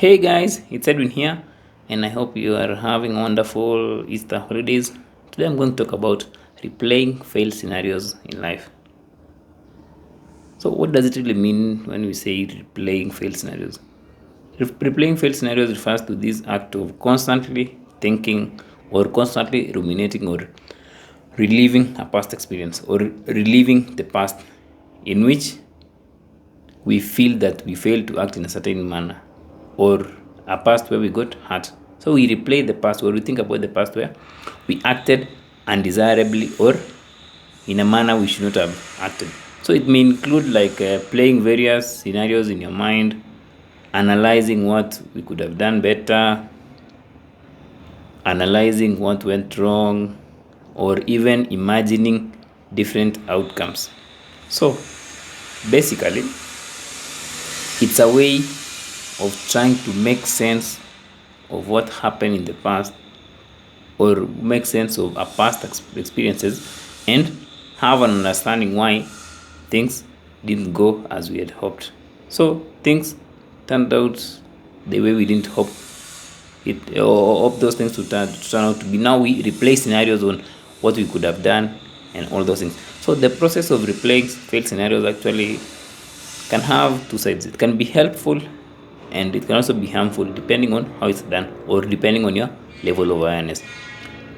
Hey guys, it's Edwin here, and I hope you are having wonderful Easter holidays. Today I'm going to talk about replaying failed scenarios in life. So, what does it really mean when we say replaying failed scenarios? Replaying failed scenarios refers to this act of constantly thinking or constantly ruminating or reliving a past experience or reliving the past in which we feel that we failed to act in a certain manner or a past where we got hurt. So we replay the past or we think about the past where we acted undesirably or in a manner we should not have acted. So it may include like playing various scenarios in your mind, analyzing what we could have done better, analyzing what went wrong, or even imagining different outcomes. So basically, it's a way of trying to make sense of what happened in the past or make sense of our past experiences and have an understanding why things didn't go as we had hoped. So things turned out the way we didn't hope it or hope those things to turn out to be. Now we replay scenarios on what we could have done and all those things. So the process of replaying failed scenarios actually can have two sides. It can be helpful and it can also be harmful depending on how it's done or depending on your level of awareness.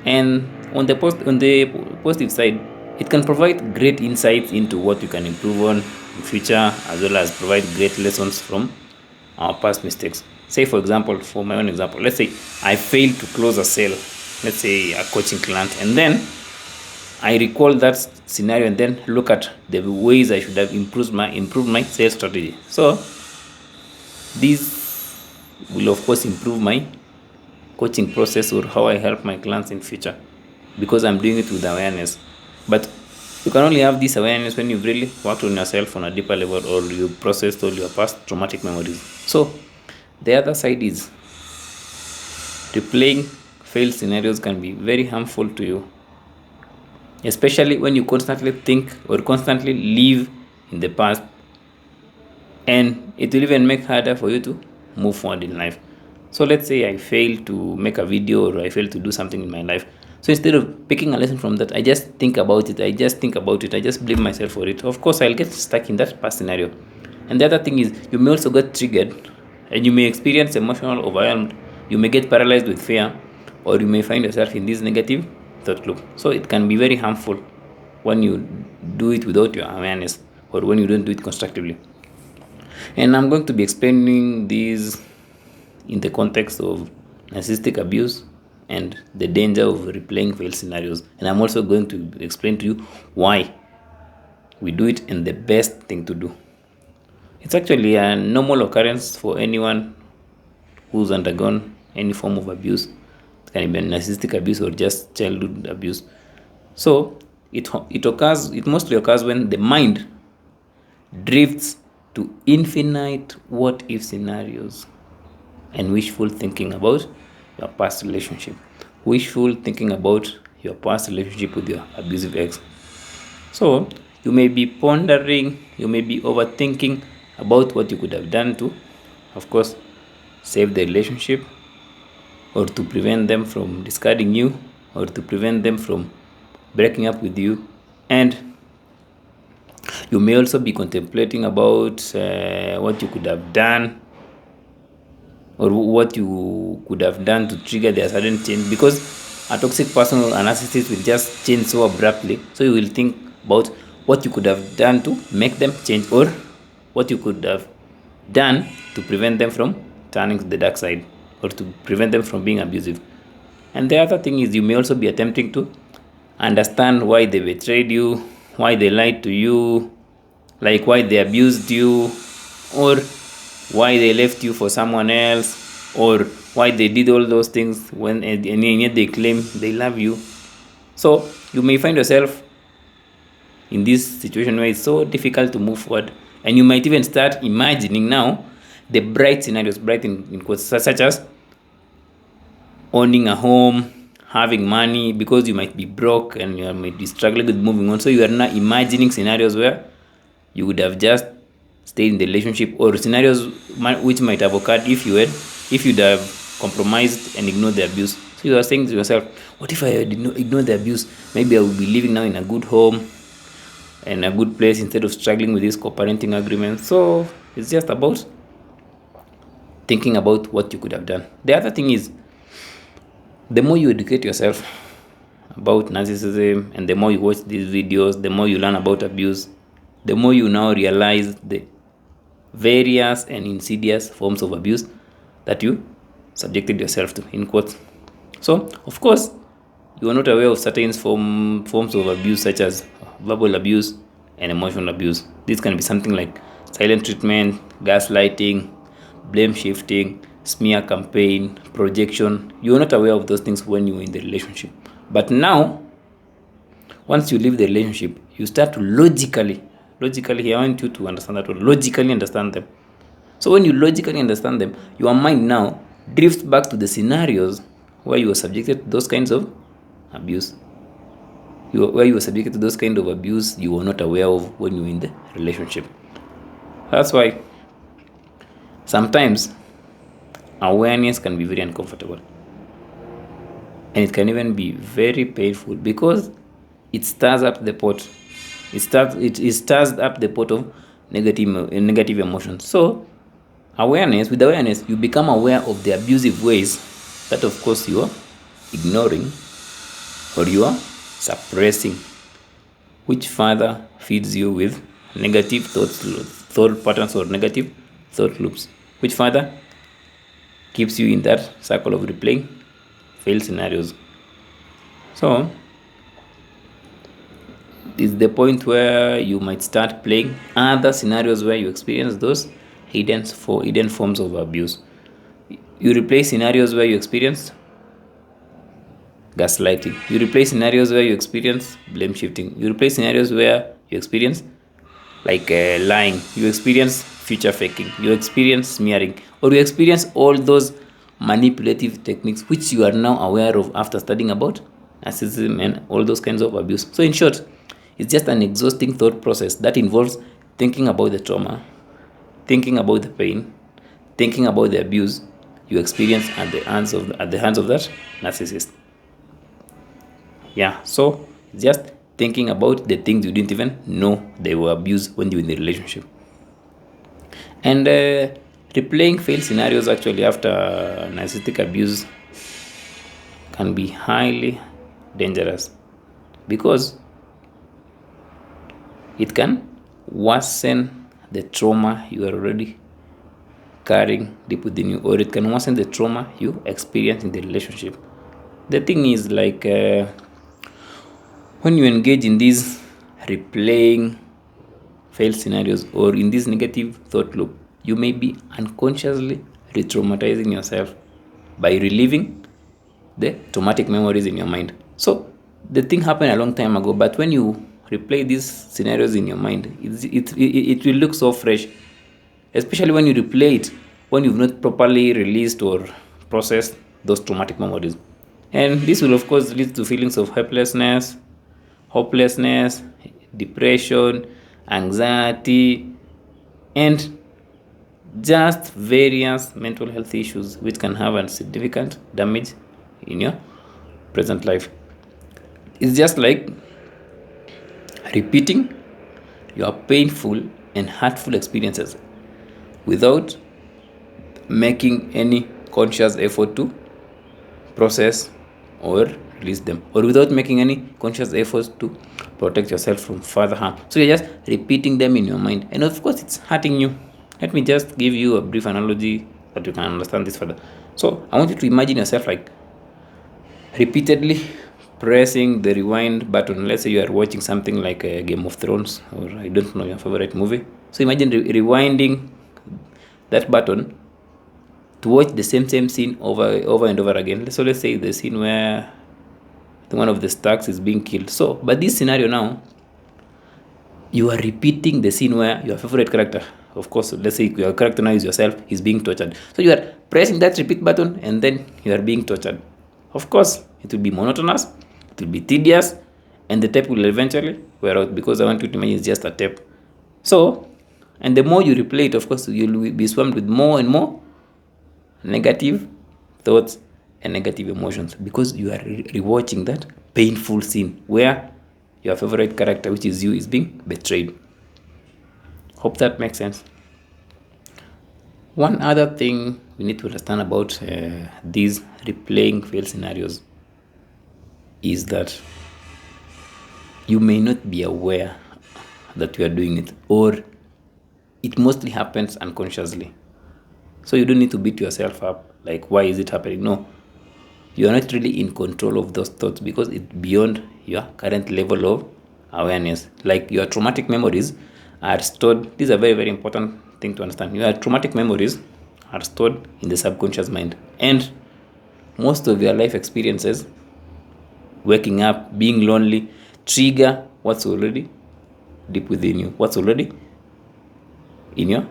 And on the positive side, it can provide great insights into what you can improve on in future, as well as provide great lessons from our past mistakes. Say for example, for my own example, let's say I failed to close a sale, let's say a coaching client, and then I recall that scenario and then look at the ways I should have improved my sales strategy. So this will of course improve my coaching process or how I help my clients in future because I'm doing it with awareness. But you can only have this awareness when you've really worked on yourself on a deeper level or you processed all your past traumatic memories. So the other side is replaying failed scenarios can be very harmful to you, especially when you constantly think or constantly live in the past, and it will even make harder for you to move forward in life. So let's say I fail to make a video or I fail to do something in my life. So instead of picking a lesson from that, I just think about it. I just blame myself for it. Of course, I'll get stuck in that past scenario. And the other thing is you may also get triggered and you may experience emotional overwhelmed. You may get paralyzed with fear, or you may find yourself in this negative thought loop. So it can be very harmful when you do it without your awareness or when you don't do it constructively. And I'm going to be explaining these in the context of narcissistic abuse and the danger of replaying failed scenarios. And I'm also going to explain to you why we do it and the best thing to do. It's actually a normal occurrence for anyone who's undergone any form of abuse. It can be narcissistic abuse or just childhood abuse. So it mostly occurs when the mind drifts to infinite what if scenarios and wishful thinking about your past relationship, wishful thinking about your past relationship with your abusive ex. So you may be pondering, you may be overthinking about what you could have done to, of course, save the relationship, or to prevent them from discarding you, or to prevent them from breaking up with you. And you may also be contemplating about what you could have done or what you could have done to trigger their sudden change, because a toxic person or a narcissist will just change so abruptly. So you will think about what you could have done to make them change or what you could have done to prevent them from turning to the dark side or to prevent them from being abusive. And the other thing is you may also be attempting to understand why they betrayed you, why they lied to you, like why they abused you, or why they left you for someone else, or why they did all those things when and yet they claim they love you. So you may find yourself in this situation where it's so difficult to move forward, and you might even start imagining now the bright scenarios, bright in quotes, such as owning a home, having money, because you might be broke and you might be struggling with moving on. So you are now imagining scenarios where you would have just stayed in the relationship, or scenarios which might have occurred if you had if you'd have compromised and ignored the abuse. So you are saying to yourself, what if I did not ignore the abuse? Maybe I will be living now in a good home and a good place instead of struggling with this co-parenting agreement. So it's just about thinking about what you could have done. The other thing is, the more you educate yourself about narcissism and the more you watch these videos, the more you learn about abuse, the more you now realize the various and insidious forms of abuse that you subjected yourself to, in quotes. So, of course, you are not aware of certain forms of abuse, such as verbal abuse and emotional abuse. This can be something like silent treatment, gaslighting, blame shifting, smear campaign, projection. You are not aware of those things when you are in the relationship. But now, once you leave the relationship, you start to logically, I want you to understand that word, logically understand them. So when you logically understand them, your mind now drifts back to the scenarios where you were subjected to those kinds of abuse. Where you were subjected to those kind of abuse you were not aware of when you were in the relationship. That's why sometimes awareness can be very uncomfortable. And it can even be very painful because it stirs up the pot. It stirs up the pot of negative emotions. So with awareness, you become aware of the abusive ways that, of course, you are ignoring or you are suppressing, which further feeds you with negative thought patterns or negative thought loops, which further keeps you in that cycle of replaying failed scenarios. So is the point where you might start playing other scenarios where you experience those hidden forms of abuse. You replay scenarios where you experience gaslighting. You replay scenarios where you experience blame shifting. You replay scenarios where you experience lying. You experience future faking. You experience smearing, or you experience all those manipulative techniques which you are now aware of after studying about narcissism and all those kinds of abuse. So in short, it's just an exhausting thought process that involves thinking about the trauma, thinking about the pain, thinking about the abuse you experience at the hands of that narcissist. Yeah, so just thinking about the things you didn't even know they were abused when you were in the relationship. And replaying failed scenarios actually after narcissistic abuse can be highly dangerous because it can worsen the trauma you are already carrying deep within you, or it can worsen the trauma you experience in the relationship. The thing is, when you engage in these replaying failed scenarios or in this negative thought loop, you may be unconsciously re-traumatizing yourself by reliving the traumatic memories in your mind. So the thing happened a long time ago, but when you replay these scenarios in your mind, it will look so fresh, especially when you replay it when you've not properly released or processed those traumatic memories. And this will, of course, lead to feelings of helplessness, hopelessness, depression, anxiety, and just various mental health issues which can have a significant damage in your present life. It's just like repeating your painful and hurtful experiences without making any conscious effort to process or release them, or without making any conscious efforts to protect yourself from further harm. So you're just repeating them in your mind, and of course it's hurting you. Let me just give you a brief analogy that you can understand this further. So I want you to imagine yourself repeatedly pressing the rewind button. Let's say you are watching something like a Game of Thrones, or I don't know, your favorite movie. So imagine rewinding that button to watch the same scene over and over again. So let's say the scene where one of the Starks is being killed. So, but this scenario now, you are repeating the scene where your favorite character, of course, let's say your character now is yourself, is being tortured. So you are pressing that repeat button and then you are being tortured. Of course, it will be monotonous, it will be tedious, and the tape will eventually wear out, because I want you to imagine it's just a tape. So, and the more you replay it, of course, you'll be swarmed with more and more negative thoughts and negative emotions, because you are rewatching that painful scene where your favorite character, which is you, is being betrayed. Hope that makes sense. One other thing we need to understand about these replaying failed scenarios is that you may not be aware that you are doing it, or it mostly happens unconsciously. So you don't need to beat yourself up like, why is it happening? No, you are not really in control of those thoughts because it's beyond your current level of awareness. Like your traumatic memories are stored. This is a very, very important thing to understand. Your traumatic memories are stored in the subconscious mind, and most of your life experiences, waking up, being lonely, trigger what's already deep within you, what's already in your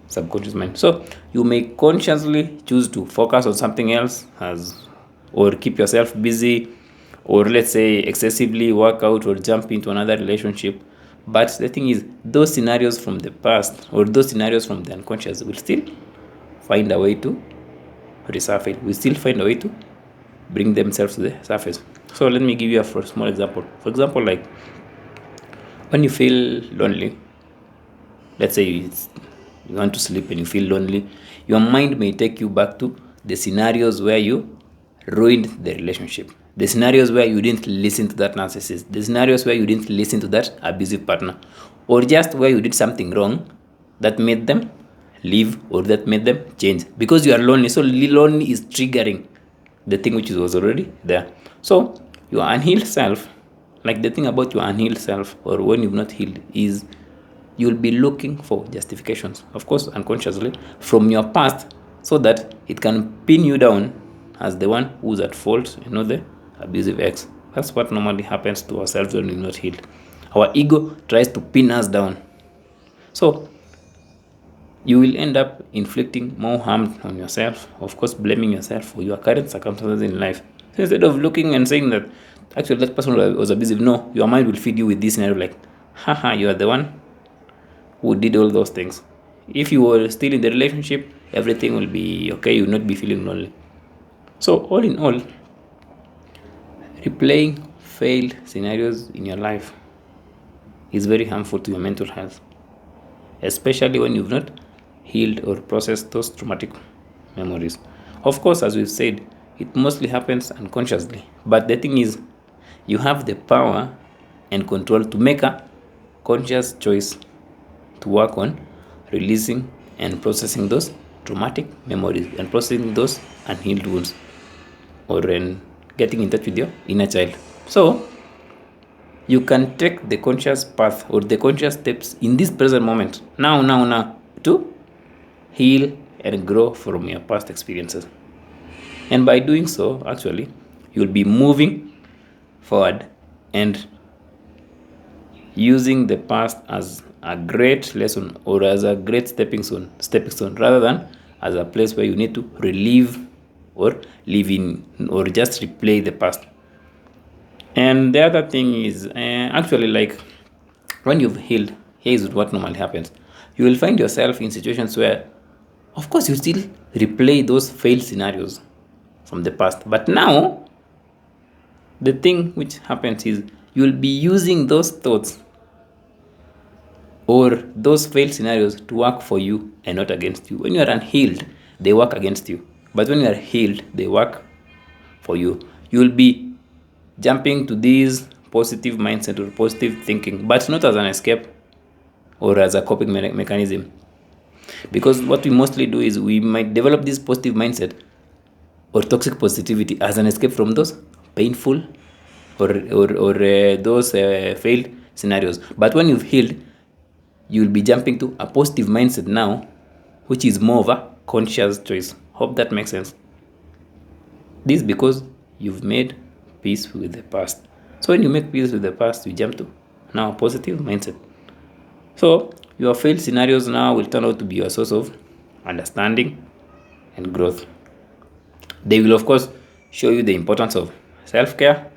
subconscious mind. So you may consciously choose to focus on something else, or keep yourself busy, or let's say excessively work out or jump into another relationship. But the thing is, those scenarios from the past or those scenarios from the unconscious will still find a way to resurface, will still find a way to bring themselves to the surface. So let me give you a small example. For example, like when you feel lonely, let's say you want to sleep and you feel lonely, your mind may take you back to the scenarios where you ruined the relationship, the scenarios where you didn't listen to that narcissist, the scenarios where you didn't listen to that abusive partner, or just where you did something wrong that made them leave or that made them change, because you are lonely. So lonely is triggering the thing which was already there. So your unhealed self, like the thing about your unhealed self, or when you've not healed, is you'll be looking for justifications, of course unconsciously, from your past, so that it can pin you down as the one who's at fault, the abusive ex. That's what normally happens to ourselves when we're not healed. Our ego tries to pin us down. So you will end up inflicting more harm on yourself, of course blaming yourself for your current circumstances in life. So instead of looking and saying that actually that person was abusive, no, your mind will feed you with this scenario like, haha, you are the one who did all those things. If you were still in the relationship, everything will be okay, you will not be feeling lonely. So all in all, replaying failed scenarios in your life is very harmful to your mental health, especially when you've not healed or processed those traumatic memories. Of course, as we've said, it mostly happens unconsciously, but the thing is, you have the power and control to make a conscious choice to work on releasing and processing those traumatic memories and processing those unhealed wounds, or getting in touch with your inner child. So you can take the conscious path or the conscious steps in this present moment, now, to heal and grow from your past experiences. And by doing so, actually, you'll be moving forward and using the past as a great lesson or as a great stepping stone, rather than as a place where you need to relive or live in or just replay the past. And the other thing is, actually, like when you've healed, here's what normally happens. You will find yourself in situations where, of course, you still replay those failed scenarios from the past. But now, the thing which happens is you'll be using those thoughts or those failed scenarios to work for you and not against you. When you are unhealed, they work against you. But when you are healed, they work for you. You'll be jumping to this positive mindset or positive thinking, but not as an escape or as a coping mechanism. Because what we mostly do is we might develop this positive mindset or toxic positivity as an escape from those painful or those failed scenarios. But when you've healed, you'll be jumping to a positive mindset now, which is more of a conscious choice. Hope that makes sense. This is because you've made peace with the past. So when you make peace with the past, you jump to now a positive mindset. So your failed scenarios now will turn out to be your source of understanding and growth. They will, of course, show you the importance of self-care,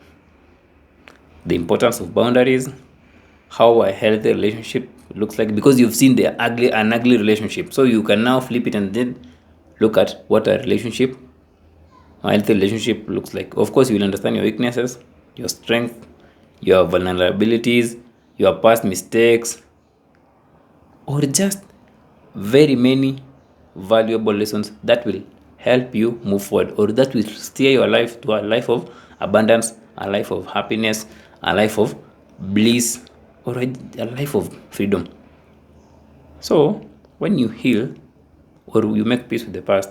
the importance of boundaries, how a healthy relationship looks like, because you've seen an ugly relationship. So you can now flip it and then look at what a healthy relationship looks like. Of course, you will understand your weaknesses, your strength, your vulnerabilities, your past mistakes, or just very many valuable lessons that will help you move forward, or that will steer your life to a life of abundance, a life of happiness, a life of bliss, or a life of freedom. So when you heal or you make peace with the past,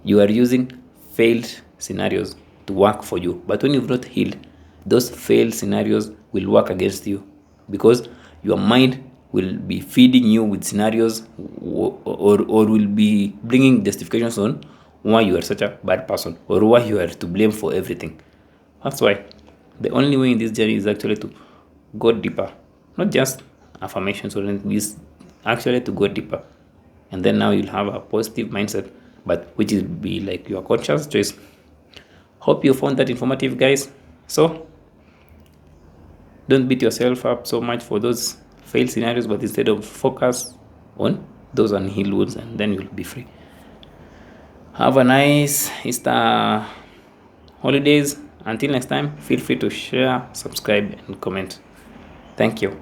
you are using failed scenarios to work for you. But when you've not healed, those failed scenarios will work against you, because your mind will be feeding you with scenarios, or will be bringing justifications on why you are such a bad person or why you are to blame for everything. That's why the only way in this journey is actually to go deeper, not just affirmations or anything, is actually to go deeper. And then now you'll have a positive mindset, but which will be like your conscious choice. Hope you found that informative, guys. So don't beat yourself up so much for those failed scenarios, but instead of focus on those unhealed wounds, and then you'll be free. Have a nice Easter holidays. Until next time, feel free to share, subscribe, and comment. Thank you.